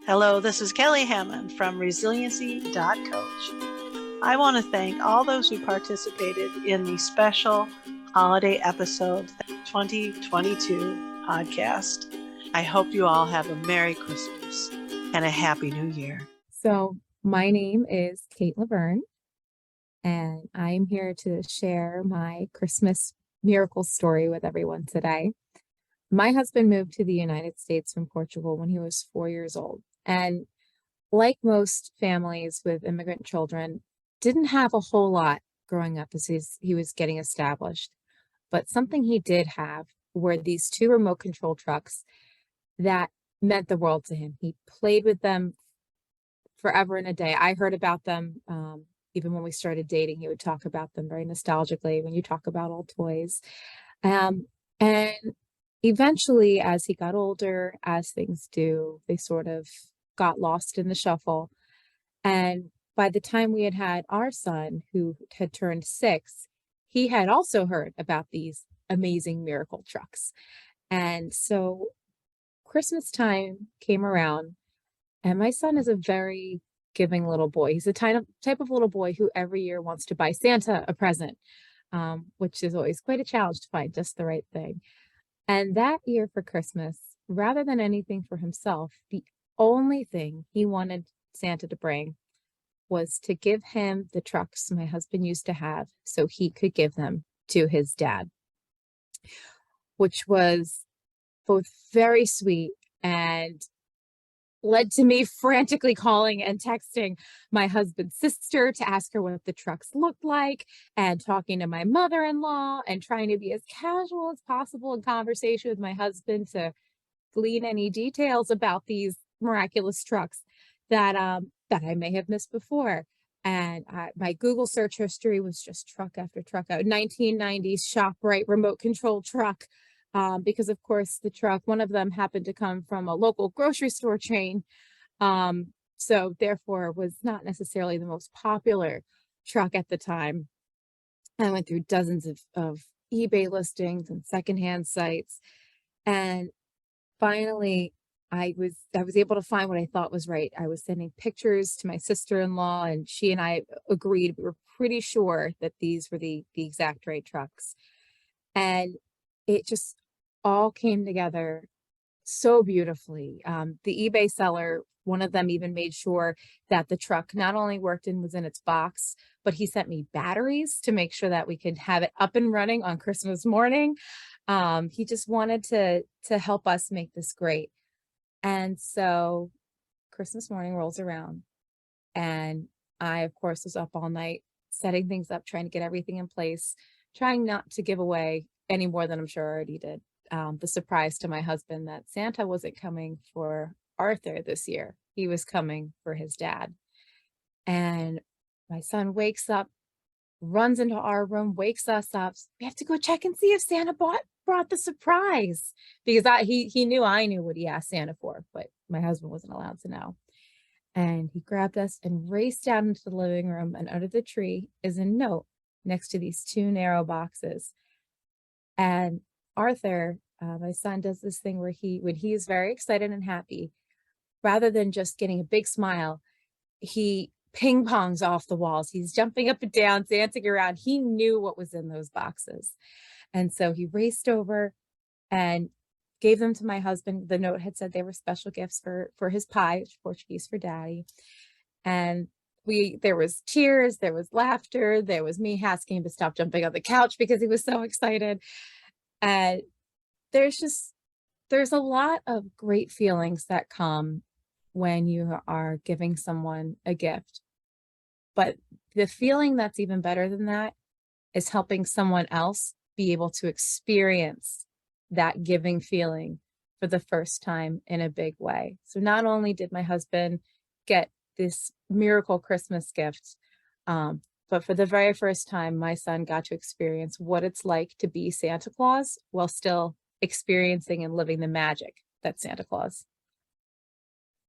Hello, this is Kelly Hammond from Resiliency.Coach. I want to thank all those who participated in the special holiday episode 2022 podcast. I hope you all have a Merry Christmas and a Happy New Year. So my name is Kate LaVergne, and I'm here to share my Christmas miracle story with everyone today. My husband moved to the United States from Portugal when he was 4 years old. And like most families with immigrant children, didn't have a whole lot growing up as he was getting established. But something he did have were these two remote control trucks that meant the world to him. He played with them forever and a day. I heard about them even when we started dating. He would talk about them very nostalgically when you talk about old toys. And eventually, as he got older, as things do, they sort of got lost in the shuffle. And by the time we had our son, who had turned 6, he had also heard about these amazing miracle trucks. And so Christmas time came around, and my son is a very giving little boy. He's the type of little boy who every year wants to buy Santa a present, which is always quite a challenge to find just the right thing. And that year for Christmas, rather than anything for himself, the only thing he wanted Santa to bring was to give him the trucks my husband used to have so he could give them to his dad, which was both very sweet and led to me frantically calling and texting my husband's sister to ask her what the trucks looked like, and talking to my mother-in-law and trying to be as casual as possible in conversation with my husband to glean any details about these miraculous trucks that I may have missed before. And my Google search history was just truck after truck, a 1990s ShopRite remote control truck. Because of course the truck, one of them happened to come from a local grocery store chain. So therefore was not necessarily the most popular truck at the time. I went through dozens of eBay listings and secondhand sites. And finally I was able to find what I thought was right. I was sending pictures to my sister-in-law, and she and I agreed, we were pretty sure that these were the exact right trucks. And it just all came together so beautifully. The eBay seller, one of them even made sure that the truck not only worked and was in its box, but he sent me batteries to make sure that we could have it up and running on Christmas morning. He just wanted to help us make this great. And so Christmas morning rolls around, and I, of course, was up all night setting things up, trying to get everything in place, trying not to give away any more than I'm sure I already did. The surprise to my husband that Santa wasn't coming for Arthur this year. He was coming for his dad. And my son wakes up, runs into our room, wakes us up. We have to go check and see if Santa brought the surprise, because he knew I knew what he asked Santa for, but my husband wasn't allowed to know. And he grabbed us and raced down into the living room, and under the tree is a note next to these 2 narrow boxes. And Arthur, my son, does this thing where when he is very excited and happy, rather than just getting a big smile, he ping pongs off the walls. He's jumping up and down, dancing around. He knew what was in those boxes. And so he raced over and gave them to my husband. The note had said they were special gifts for his pie, Portuguese for daddy. And there was tears, there was laughter, there was me asking him to stop jumping on the couch because he was so excited. And there's a lot of great feelings that come when you are giving someone a gift. But the feeling that's even better than that is helping someone else be able to experience that giving feeling for the first time in a big way. So not only did my husband get this miracle Christmas gift, but for the very first time, my son got to experience what it's like to be Santa Claus while still experiencing and living the magic that's Santa Claus.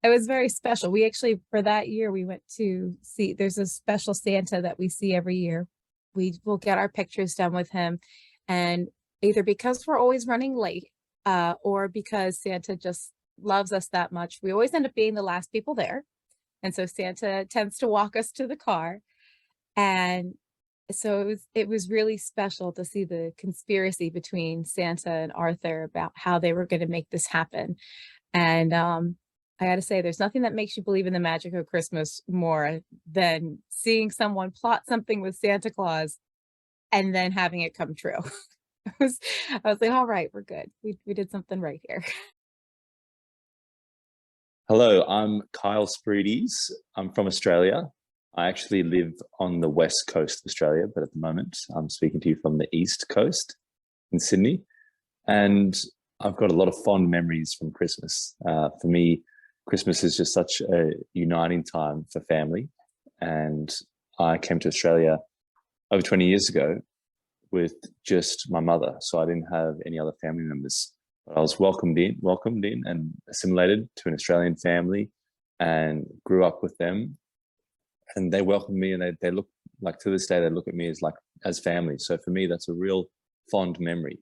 It was very special. We actually, for that year, we went to see, there's a special Santa that we see every year. We will get our pictures done with him. And either because we're always running late or because Santa just loves us that much. We always end up being the last people there. And so Santa tends to walk us to the car. And so it was really special to see the conspiracy between Santa and Arthur about how they were going to make this happen. And I got to say, there's nothing that makes you believe in the magic of Christmas more than seeing someone plot something with Santa Claus and then having it come true. I was like, all right, we're good. We did something right here. Hello, I'm Kyle Spyrides. I'm from Australia. I actually live on the west coast of Australia, but at the moment I'm speaking to you from the east coast in Sydney. And I've got a lot of fond memories from Christmas. For me, Christmas is just such a uniting time for family. And I came to Australia over 20 years ago with just my mother. So I didn't have any other family members. But I was welcomed in and assimilated to an Australian family and grew up with them. And they welcomed me, and they look like, to this day, they look at me as family. So for me, that's a real fond memory.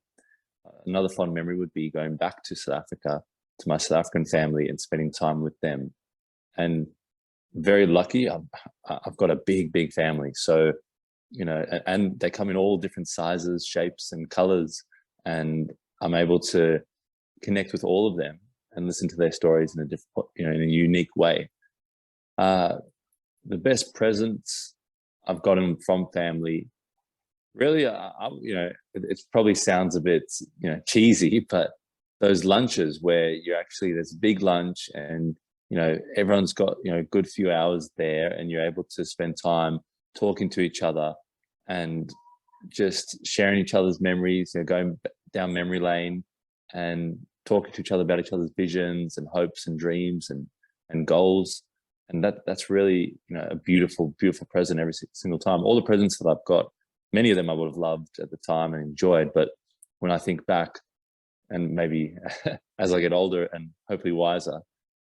Another fond memory would be going back to South Africa, to my South African family, and spending time with them. And very lucky, I've got a big family. So, you know, and they come in all different sizes, shapes, and colors. And I'm able to connect with all of them and listen to their stories in a different, you know, in a unique way. The best presents I've gotten from family, really, you know, it probably sounds a bit, you know, cheesy, but those lunches where there's a big lunch and, you know, everyone's got, you know, a good few hours there, and you're able to spend time talking to each other and just sharing each other's memories, you know, going down memory lane and talking to each other about each other's visions and hopes and dreams and goals. And that's really, you know, a beautiful present every single time. All the presents that I've got, many of them I would have loved at the time and enjoyed, but when I think back, and maybe as I get older and hopefully wiser,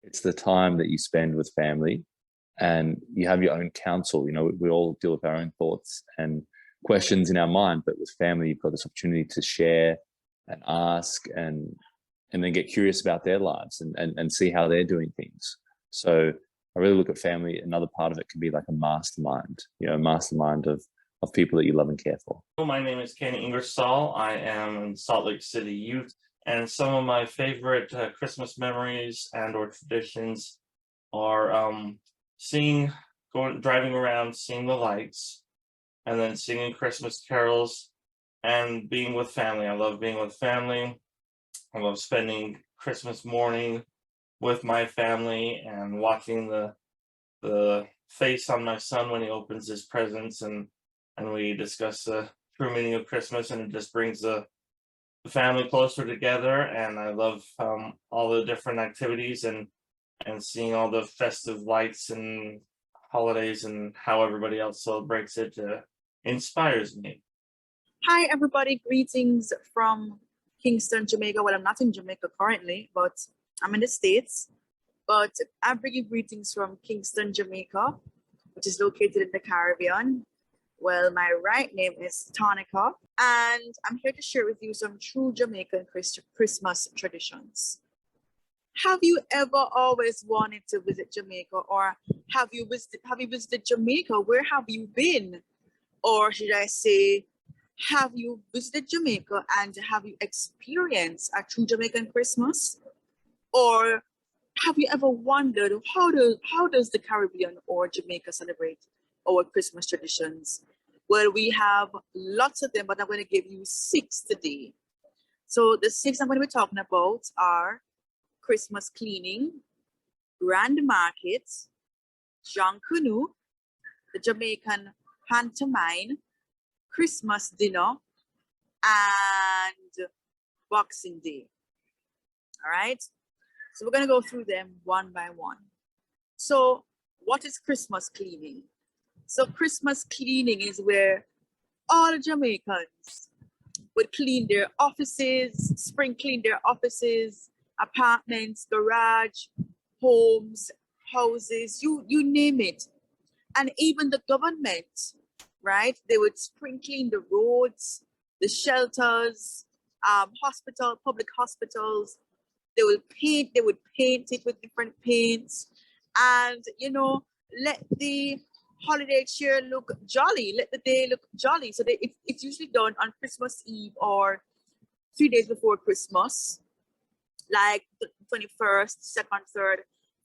it's the time that you spend with family, and you have your own counsel. You know, we all deal with our own thoughts and questions in our mind, but with family, you've got this opportunity to share and ask and then get curious about their lives and see how they're doing things. So I really look at family. Another part of it can be like a mastermind, you know, a mastermind of people that you love and care for. My name is Ingersoll. I am in Salt Lake City youth, and some of my favorite Christmas memories and or traditions are driving around, seeing the lights, and then singing Christmas carols and being with family. I love being with family. I love spending Christmas morning with my family and watching the face on my son when he opens his presents, and we discuss the true meaning of Christmas, and it just brings the family closer together. And I love all the different activities and seeing all the festive lights and holidays and how everybody else celebrates it inspires me. Hi everybody, greetings from Kingston, Jamaica. Well, I'm not in Jamaica currently, but I'm in the States. But I'm bringing greetings from Kingston, Jamaica, which is located in the Caribbean. Well, my right name is Tonika, and I'm here to share with you some true Jamaican Christmas traditions. Have you ever always wanted to visit Jamaica, or have you visited Jamaica? Where have you been? Or should I say, have you visited Jamaica and have you experienced a true Jamaican Christmas? Or have you ever wondered how does the Caribbean or Jamaica celebrate our Christmas traditions? Well, we have lots of them, but I'm going to give you 6 today. So the 6 I'm going to be talking about are Christmas cleaning, Grand Market, Jean Canoe, the Jamaican pantomime, Christmas dinner, and Boxing Day. All right, so we're going to go through them one by one. So what is Christmas cleaning? So Christmas cleaning is where all Jamaicans would clean their offices, spring clean their offices, apartments, garage, homes, houses, you name it. And even the government, right? They would spring clean the roads, the shelters, public hospitals, They would paint it with different paints, and let the holiday cheer look jolly, let the day look jolly. So it's usually done on Christmas Eve or 3 days before Christmas, like the 21st, 2nd, 3rd.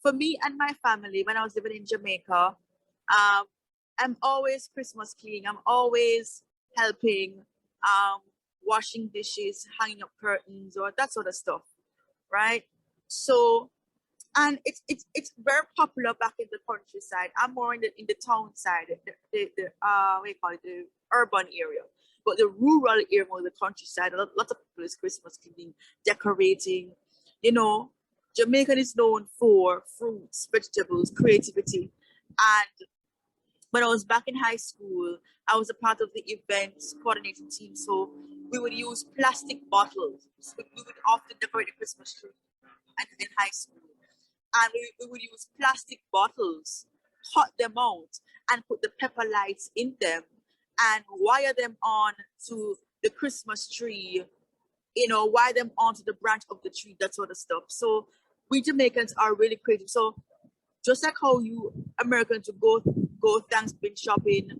For me and my family, when I was living in Jamaica, I'm always Christmas cleaning. I'm always helping, washing dishes, hanging up curtains, or that sort of stuff, right? So, and it's very popular back in the countryside. I'm more in the town side, the what do you call it, the urban area. But the rural area, more the countryside, a lot of people is Christmas cleaning, decorating. Jamaica is known for fruits, vegetables, creativity. And when I was back in high school, I was a part of the events coordinating team. So we would use plastic bottles. We would often decorate the Christmas tree in high school. And we would use plastic bottles, cut them out, and put the pepper lights in them and wire them on to the Christmas tree, wire them onto the branch of the tree, that sort of stuff. So we Jamaicans are really creative. So just like how you Americans go Thanksgiving shopping,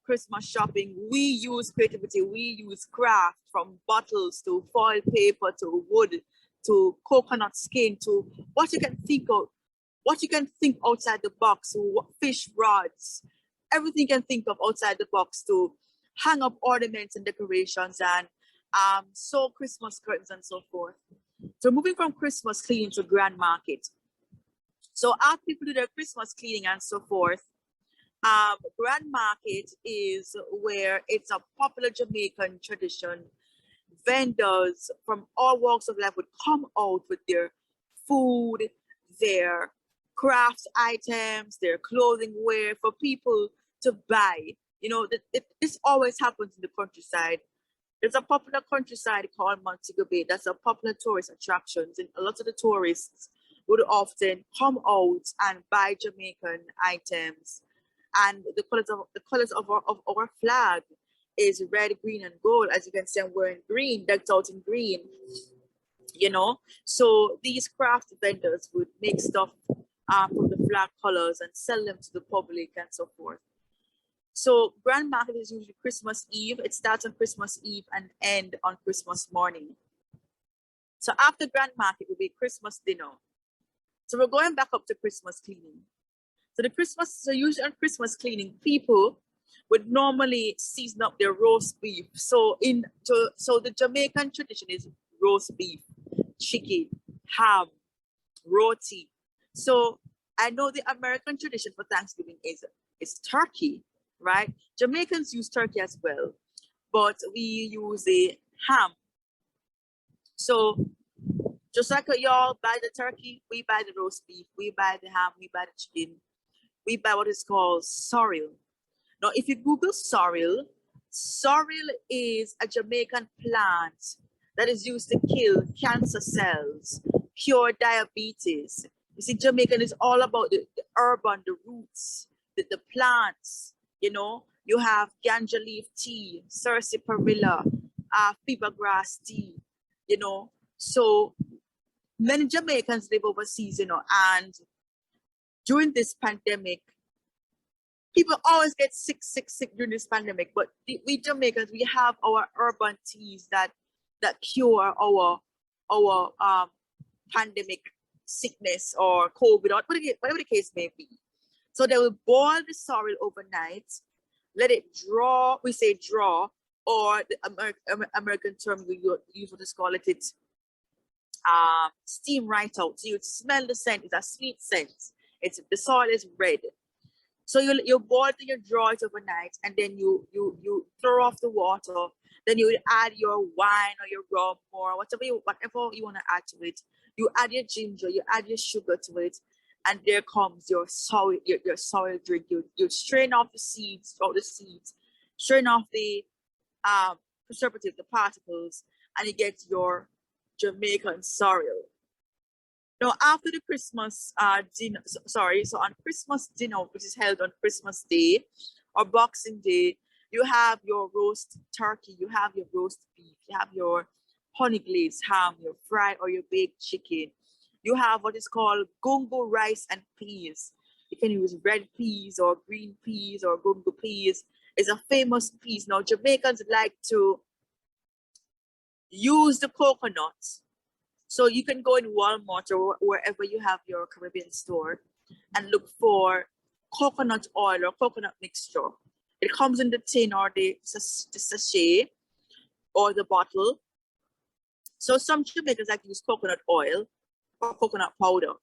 Christmas shopping, we use creativity. We use craft, from bottles to foil paper to wood to coconut skin to what you can think of, what you can think outside the box, to fish rods, everything you can think of outside the box, to hang up ornaments and decorations, and sew Christmas curtains and so forth. So moving from Christmas cleaning to grand market. So after people do their Christmas cleaning and so forth, grand market is where it's a popular Jamaican tradition. Vendors from all walks of life would come out with their food, their crafts items, their clothing wear for people to buy. This always happens in the countryside. There's a popular countryside called Montego Bay. That's a popular tourist attraction, and a lot of the tourists would often come out and buy Jamaican items. And the colors of our flag is red, green, and gold. As you can see, I'm wearing green, decked out in green. So these craft vendors would make stuff from the flag colors and sell them to the public and so forth. So grand market is usually Christmas Eve. It starts on Christmas Eve and end on Christmas morning. So after grand market will be Christmas dinner. So we're going back up to Christmas cleaning. So usually on Christmas cleaning, people would normally season up their roast beef. So the Jamaican tradition is roast beef, chicken, ham, roti. So I know the American tradition for Thanksgiving is turkey, right? Jamaicans use turkey as well, but we use a ham. So just like y'all buy the turkey, we buy the roast beef, we buy the ham, we buy the chicken, we buy what is called sorrel. Now, if you Google sorrel is a Jamaican plant that is used to kill cancer cells, cure diabetes. You see, Jamaican is all about the urban, the roots, the plants. You have ganja leaf tea, sarsaparilla, fever grass tea. So many Jamaicans live overseas, and during this pandemic, people always get sick during this pandemic. But we Jamaicans, we have our urban teas that cure our pandemic sickness or COVID or whatever the case may be. So they will boil the sorrel overnight, let it draw. We say draw, or the American term we use what is called it steam right out. So you smell the scent. It's a sweet scent. The soil is red. So you boil it, you draw it overnight, and then you throw off the water. Then you add your wine or your rum or whatever you want to add to it. You add your ginger, you add your sugar to it, and there comes your sour drink. You strain off the seeds, strain off the preservative, the particles, and you get your Jamaican sorrel. Now, after the Christmas dinner, so on Christmas dinner, which is held on Christmas Day or Boxing Day, you have your roast turkey, you have your roast beef, you have your honey glazed ham, your fried or your baked chicken. You have what is called gungo rice and peas. You can use red peas or green peas or gungo peas. It's a famous peas. Now, Jamaicans like to use the coconuts. So you can go in Walmart or wherever you have your Caribbean store and look for coconut oil or coconut mixture. It comes in the tin or the sachet or the bottle. So some Jamaicans like to use coconut oil or coconut powder.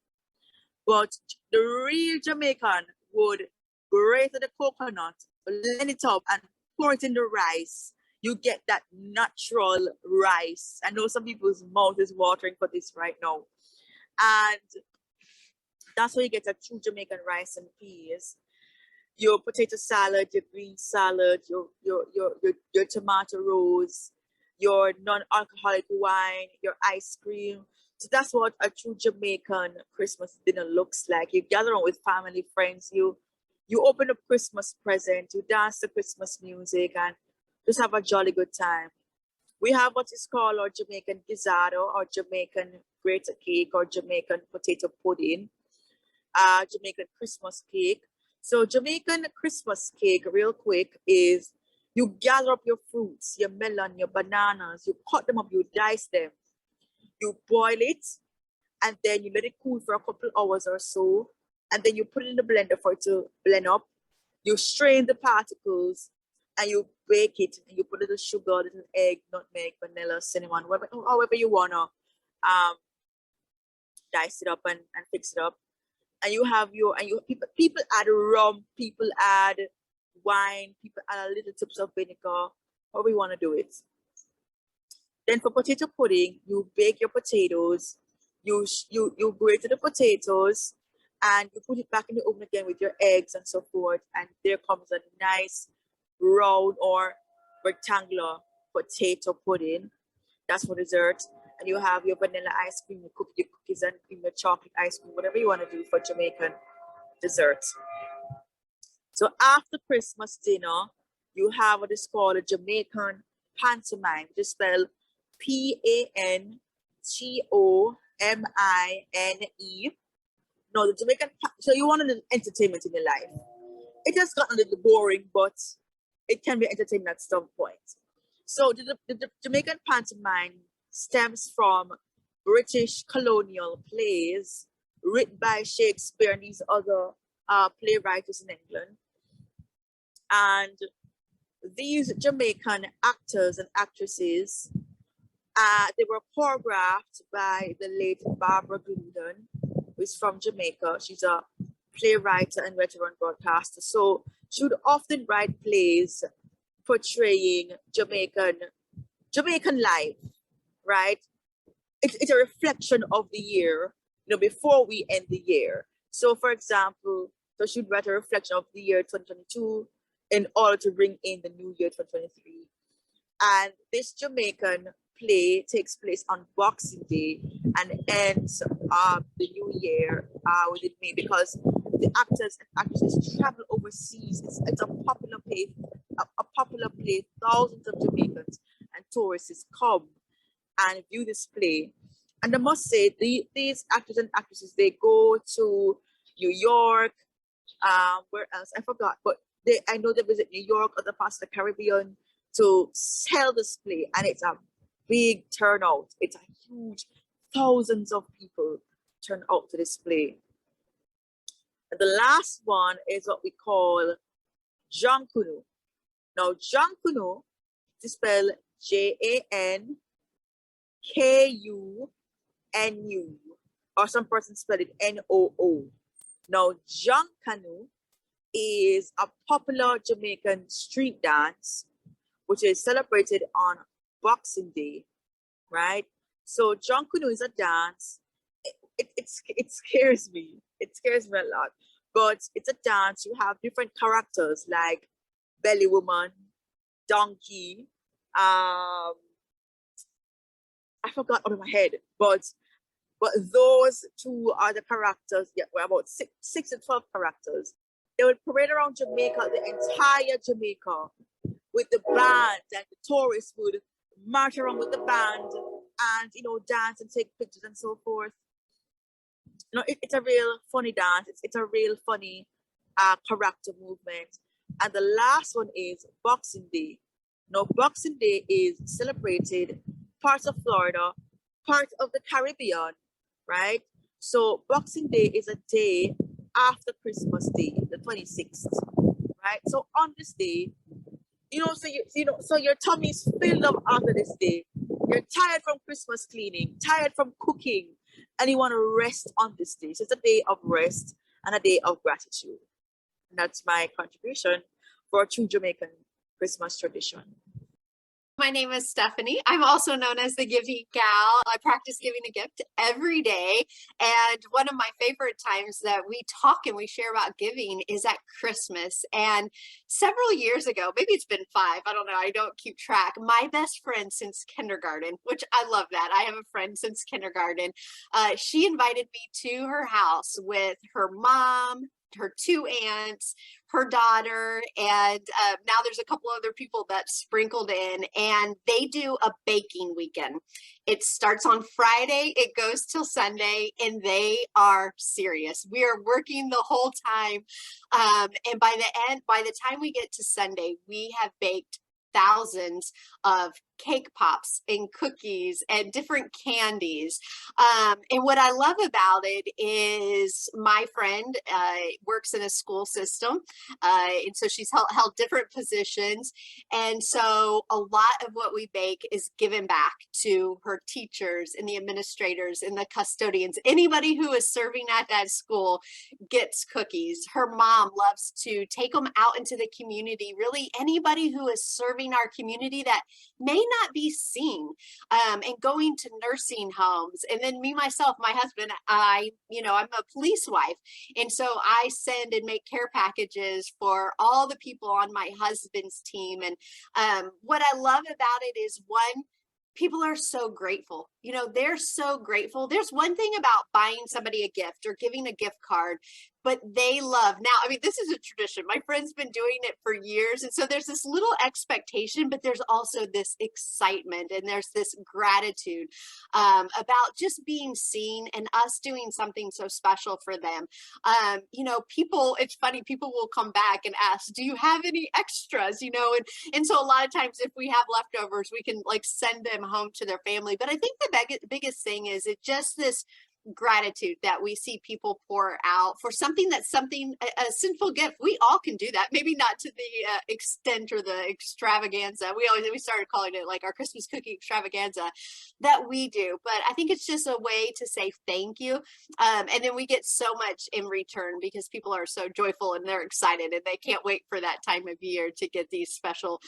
But the real Jamaican would grate the coconut, blend it up, and pour it in the rice. You get that natural rice. I know some people's mouth is watering for this right now. And that's where you get a true Jamaican rice and peas. Your potato salad, your green salad, your tomato rolls, your non-alcoholic wine, your ice cream. So that's what a true Jamaican Christmas dinner looks like. You gather around with family, friends, you open up Christmas present, you dance to Christmas music, and just have a jolly good time. We have what is called our Jamaican guisado, or Jamaican grater cake, or Jamaican potato pudding, Jamaican Christmas cake. So Jamaican Christmas cake, real quick, is you gather up your fruits, your melon, your bananas, you cut them up, you dice them, you boil it, and then you let it cool for a couple hours or so, and then you put it in the blender for it to blend up. You strain the particles, and you bake it, and you put a little sugar, a little egg, nutmeg, vanilla, cinnamon, however you wanna dice it up and fix it up. And you have people add rum, people add wine, people add a little tips of vinegar, however you want to do it. Then for potato pudding, you bake your potatoes, you grate the potatoes, and you put it back in the oven again with your eggs and so forth. And there comes a nice round or rectangular potato pudding. That's for dessert. And you have your vanilla ice cream, you cook your cookies and cream, your chocolate ice cream, whatever you want to do for Jamaican dessert. So after Christmas dinner, you have what is called a Jamaican pantomime, which is spelled Pantomine. No, the Jamaican, so you want a little entertainment in your life. It has gotten a little boring, but it can be entertaining at some point. So the Jamaican pantomime stems from British colonial plays written by Shakespeare and these other playwrights in England. And these Jamaican actors and actresses, they were choreographed by the late Barbara Glidden, who is from Jamaica. She's a playwright and veteran broadcaster. So she would often write plays portraying Jamaican life, right? It's a reflection of the year, before we end the year. So for example, so she'd write a reflection of the year 2022 in order to bring in the new year 2023. And this Jamaican play takes place on Boxing Day and ends the new year within May, because the actors and actresses travel overseas. It's a popular play. Thousands of Jamaicans and tourists come and view this play. And I must say, these actors and actresses, they go to New York, where else? I forgot, but I know they visit New York, other parts of the Caribbean to sell this play, and it's a big turnout. It's a huge, thousands of people turn out to this play. And the last one is what we call Jankunu. Now, Jankunu is spelled Jankunu, or some person spell it Noo. Now, Jankunu is a popular Jamaican street dance, which is celebrated on Boxing Day, right? So Jankunu is a dance. It scares me. It scares me a lot. But it's a dance. You have different characters like belly woman, donkey. I forgot out of my head, but those two are the characters. Yeah, we're about 6 to 12 characters. They would parade around Jamaica, the entire Jamaica, with the band, and the tourists would march around with the band and dance and take pictures and so forth. It's a real funny dance. It's a real funny character movement. And the last one is Boxing Day. Now, Boxing Day is celebrated parts of Florida, part of the Caribbean, right? So Boxing Day is a day after Christmas Day, the 26th, right? So on this day, so your tummy is filled up after this day. You're tired from Christmas cleaning, tired from cooking, and you want to rest on this day. So it's a day of rest and a day of gratitude. And that's my contribution for a true Jamaican Christmas tradition. My name is Stephanie. I'm also known as the Giving Gal. I practice giving a gift every day. And one of my favorite times that we talk and we share about giving is at Christmas. And several years ago, maybe it's been 5, I don't know, I don't keep track. My best friend since kindergarten, which I love that. I have a friend since kindergarten. She invited me to her house with her mom, her 2 aunts, her daughter, and now there's a couple other people that sprinkled in, and they do a baking weekend. It starts on Friday, it goes till Sunday, and they are serious. We are working the whole time, and by the time we get to Sunday, we have baked thousands of cake pops and cookies and different candies. And what I love about it is my friend works in a school system. And so she's held different positions. And so a lot of what we bake is given back to her teachers and the administrators and the custodians. Anybody who is serving at that school gets cookies. Her mom loves to take them out into the community. Really, anybody who is serving our community that may not be seen, and going to nursing homes. And then me, myself, my husband, I'm a police wife. And so I send and make care packages for all the people on my husband's team. And what I love about it is, one, people are so grateful. They're so grateful. There's one thing about buying somebody a gift or giving a gift card, but they love. Now, I mean, this is a tradition. My friend's been doing it for years. And so there's this little expectation, but there's also this excitement and there's this gratitude about just being seen and us doing something so special for them. People, it's funny, people will come back and ask, do you have any extras? And so a lot of times if we have leftovers, we can send them home to their family. But I think the biggest thing is just this gratitude that we see people pour out for something that's a sinful gift. We all can do that, maybe not to the extent or the extravaganza. We started calling it our Christmas cookie extravaganza that we do, but I think it's just a way to say thank you, and then we get so much in return because people are so joyful and they're excited and they can't wait for that time of year to get these special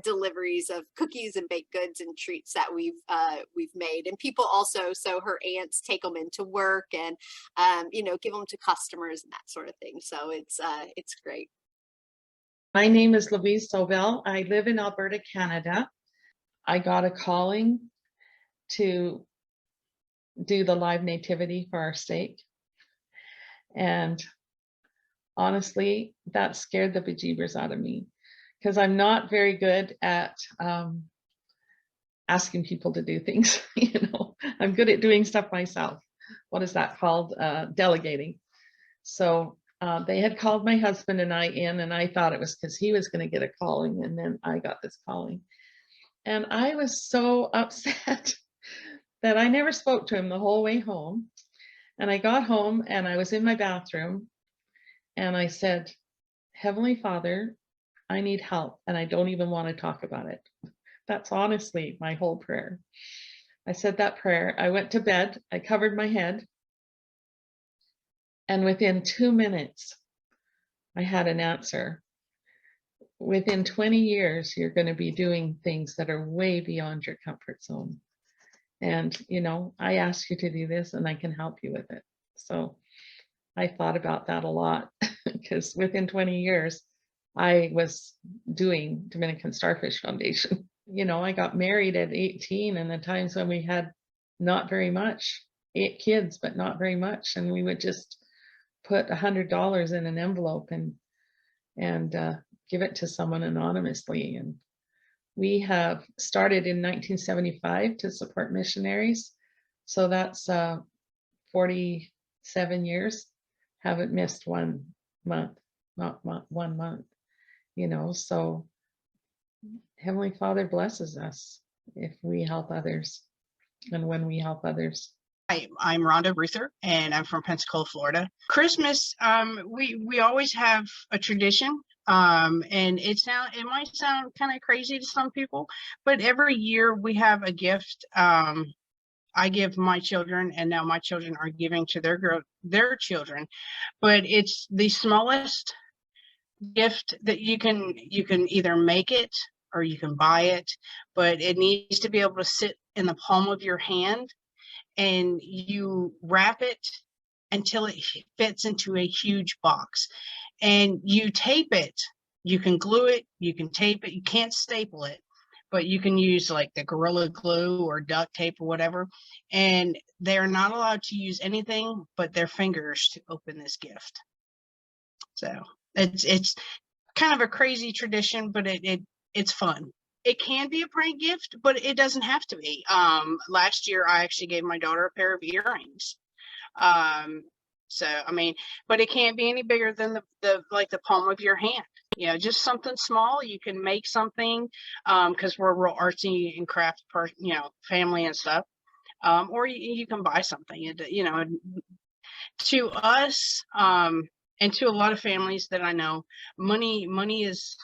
deliveries of cookies and baked goods and treats that we've made. And people also, so her aunts take them into work and give them to customers and that sort of thing. So it's great. My name is Louise ZoBell. I live in Alberta, Canada. I got a calling to do the live nativity for our stake, and honestly that scared the bejeebers out of me because I'm not very good at asking people to do things. I'm good at doing stuff myself. What is that called? Delegating. So they had called my husband and I in, and I thought it was because he was going to get a calling, and then I got this calling. And I was so upset that I never spoke to him the whole way home. And I got home and I was in my bathroom and I said, Heavenly Father, I need help and I don't even want to talk about it. That's honestly my whole prayer. I said that prayer. I went to bed. I covered my head. And within 2 minutes, I had an answer. Within 20 years, you're going to be doing things that are way beyond your comfort zone. And, I asked you to do this and I can help you with it. So I thought about that a lot because within 20 years, I was doing Dominican Starfish Foundation. I got married at 18, and the times when we had not very much, 8 kids, but not very much. And we would just put $100 in an envelope and give it to someone anonymously. And We have started in 1975 to support missionaries. So that's 47 years. Haven't missed 1 month, not 1 month, so Heavenly Father blesses us if we help others and when we help others. Hi, I'm Rhonda Reuther, and I'm from Pensacola, Florida. Christmas, we always have a tradition, and it might sound kind of crazy to some people, but every year we have a gift. I give my children, and now my children are giving to their children, but it's the smallest gift that you can either make it or you can buy it, but it needs to be able to sit in the palm of your hand, and you wrap it until it fits into a huge box, and you tape it. You can glue it, you can tape it, you can't staple it, but you can use like the Gorilla Glue or duct tape or whatever, and they're not allowed to use anything but their fingers to open this gift. So it's kind of a crazy tradition, but it's fun. It can be a prank gift, but it doesn't have to be. Last year I actually gave my daughter a pair of earrings. So I mean, but it can't be any bigger than the palm of your hand. Just something small. You can make something, because we're real artsy and craft family and stuff. Or you can buy something. To us, and to a lot of families that I know, money is,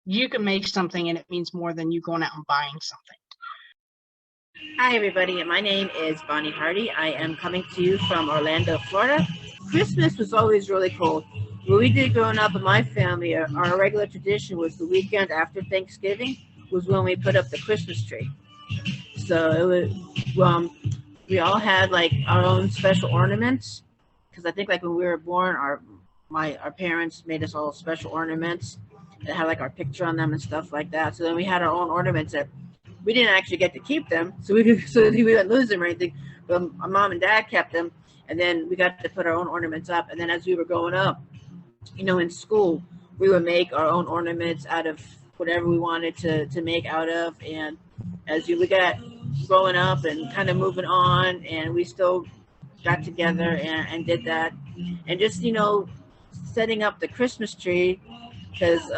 you can make something and it means more than you going out and buying something. Hi, everybody. My name is Bonnie Hardie. I am coming to you from Orlando, Florida. Christmas was always really cool. What we did growing up in my family, our regular tradition was the weekend after Thanksgiving was when we put up the Christmas tree. So it was, we all had like our own special ornaments, because I think like when we were born, our parents made us all special ornaments that had like our picture on them and stuff like that. So then we had our own ornaments that we didn't actually get to keep them, so we didn't lose them or anything. But my mom and dad kept them, and then we got to put our own ornaments up. And then as we were growing up, in school, we would make our own ornaments out of whatever we wanted to make out of. And as we got growing up and kind of moving on, and we still got together and did that, and just setting up the Christmas tree, because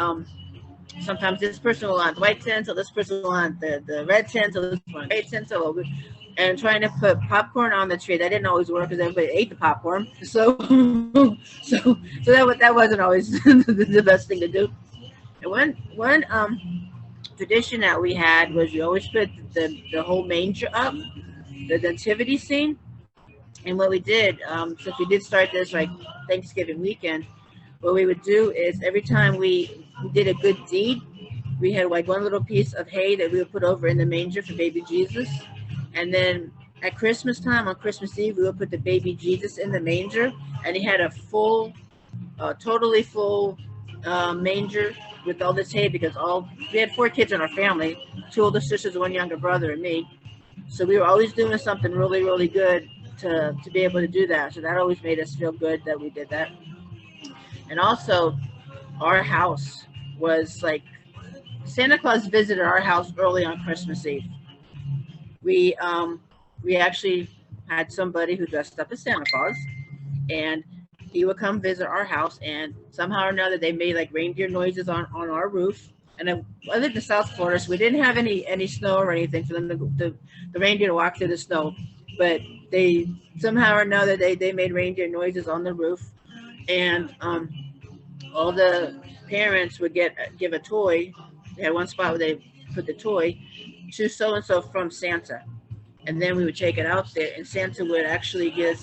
sometimes this person will want white tinsel, this person will want the red tinsel, this one gray tinsel, and trying to put popcorn on the tree. That didn't always work because everybody ate the popcorn. So that wasn't always the best thing to do. And one tradition that we had was we always put the whole manger up, the nativity scene. And what we did, since we did start this like Thanksgiving weekend, what we would do is every time we did a good deed, we had like one little piece of hay that we would put over in the manger for baby Jesus. And then at Christmas time, on Christmas Eve, we would put the baby Jesus in the manger, and he had a full, totally full manger with all this hay, because we had 4 kids in our family, 2 older sisters, 1 younger brother, and me. So we were always doing something really, really good to be able to do that. So that always made us feel good that we did that. And also, our house was like, Santa Claus visited our house early on Christmas Eve. We actually had somebody who dressed up as Santa Claus, and he would come visit our house, and somehow or another they made like reindeer noises on our roof. And I lived in South Florida, so we didn't have any snow or anything for them the reindeer to walk through the snow, but they somehow or another they made reindeer noises on the roof. And all the parents would give a toy. They had one spot where they put the toy to so-and-so from Santa. And then we would take it out there, and Santa would actually give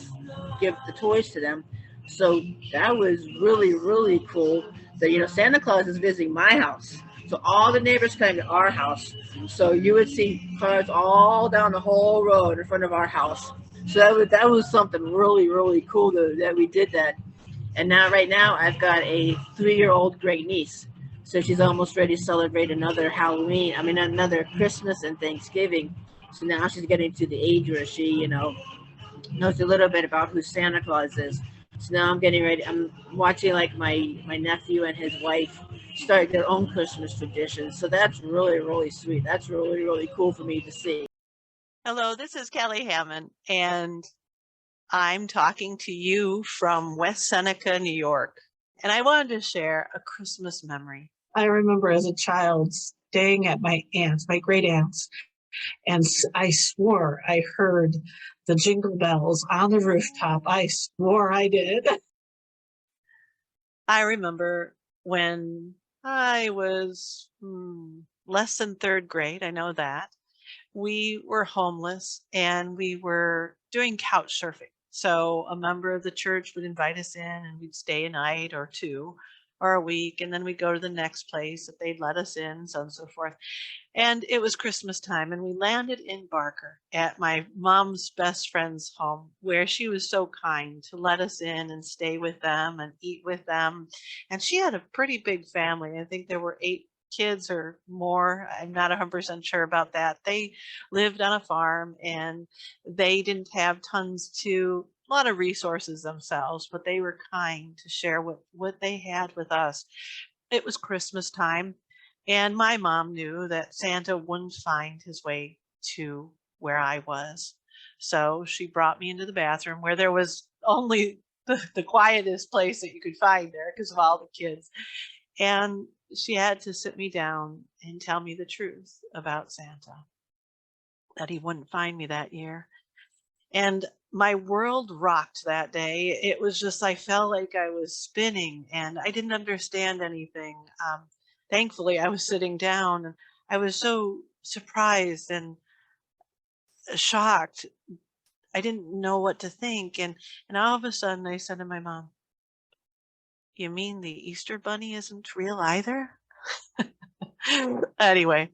the toys to them. So that was really, really cool that, Santa Claus is visiting my house. So all the neighbors came to our house. So you would see cars all down the whole road in front of our house. So that was something really, really cool that we did that. And right now, I've got a 3-year-old great niece. So she's almost ready to celebrate another Christmas and Thanksgiving. So now she's getting to the age where she, knows a little bit about who Santa Claus is. So now I'm getting ready. I'm watching like my nephew and his wife start their own Christmas traditions. So that's really, really sweet. That's really, really cool for me to see. Hello, this is Kelly Hammond, and I'm talking to you from West Seneca, New York. And I wanted to share a Christmas memory. I remember as a child staying at my aunt's, my great aunt's, and I swore I heard the jingle bells on the rooftop. I swore I did. I remember when I was less than third grade, I know that, we were homeless and we were doing couch surfing. So a member of the church would invite us in and we'd stay a night or two or a week, and then we'd go to the next place if they'd let us in, so on and so forth. And it was Christmas time, and we landed in Barker at my mom's best friend's home, where she was so kind to let us in and stay with them and eat with them. And she had a pretty big family. I think there were 8 kids or more. I'm not 100% sure about that. They lived on a farm and they didn't have a lot of resources themselves, but they were kind to share what they had with us. It was Christmas time, and my mom knew that Santa wouldn't find his way to where I was. So she brought me into the bathroom where there was only the quietest place that you could find there because of all the kids. And she had to sit me down and tell me the truth about Santa, that he wouldn't find me that year. And my world rocked that day. It was just, I felt like I was spinning and I didn't understand anything. Thankfully, I was sitting down and I was so surprised and shocked. I didn't know what to think. And all of a sudden I said to my mom, "You mean the Easter Bunny isn't real either?" Anyway,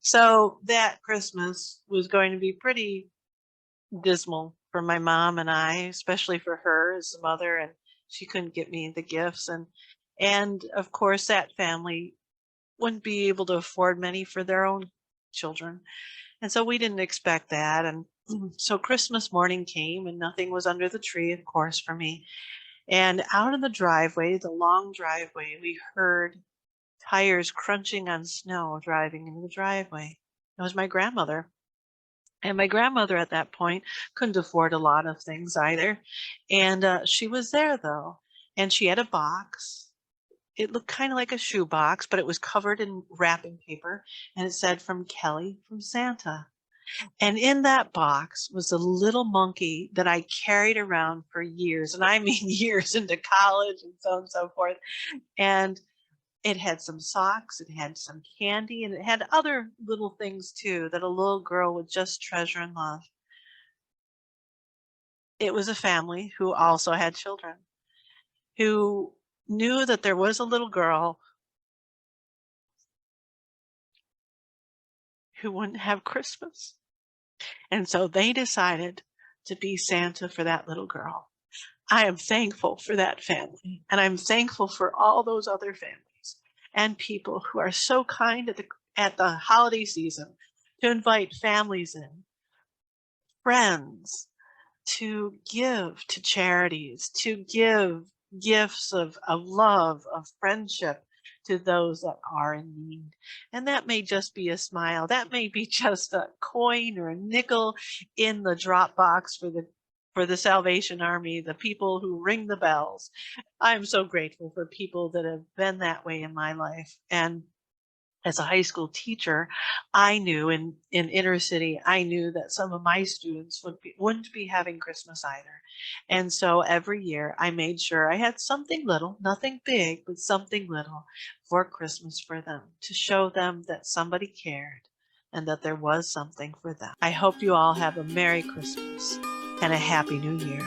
so that Christmas was going to be pretty dismal for my mom and I, especially for her as a mother, and she couldn't get me the gifts. And of course that family wouldn't be able to afford many for their own children. And so we didn't expect that. And so Christmas morning came and nothing was under the tree, of course, for me. And out in the driveway, the long driveway, we heard tires crunching on snow driving into the driveway. It was my grandmother. And my grandmother at that point couldn't afford a lot of things either. And she was there though. And she had a box. It looked kind of like a shoe box, but it was covered in wrapping paper. And it said, "From Kelly, from Santa." And in that box was a little monkey that I carried around for years. And I mean years, into college and so on and so forth. And it had some socks, it had some candy, and it had other little things too that a little girl would just treasure and love. It was a family who also had children, who knew that there was a little girl who wouldn't have Christmas. And so they decided to be Santa for that little girl. I am thankful for that family, and I'm thankful for all those other families and people who are so kind at the holiday season to invite families in, friends, to give to charities, to give gifts of love, of friendship to those that are in need. And that may just be a smile. That may be just a coin or a nickel in the drop box for the Salvation Army, the people who ring the bells. I'm so grateful for people that have been that way in my life. And as a high school teacher, I knew in inner city, I knew that some of my students wouldn't be having Christmas either. And so every year I made sure I had something little, nothing big, but something little for Christmas for them, to show them that somebody cared and that there was something for them. I hope you all have a Merry Christmas and a Happy New Year.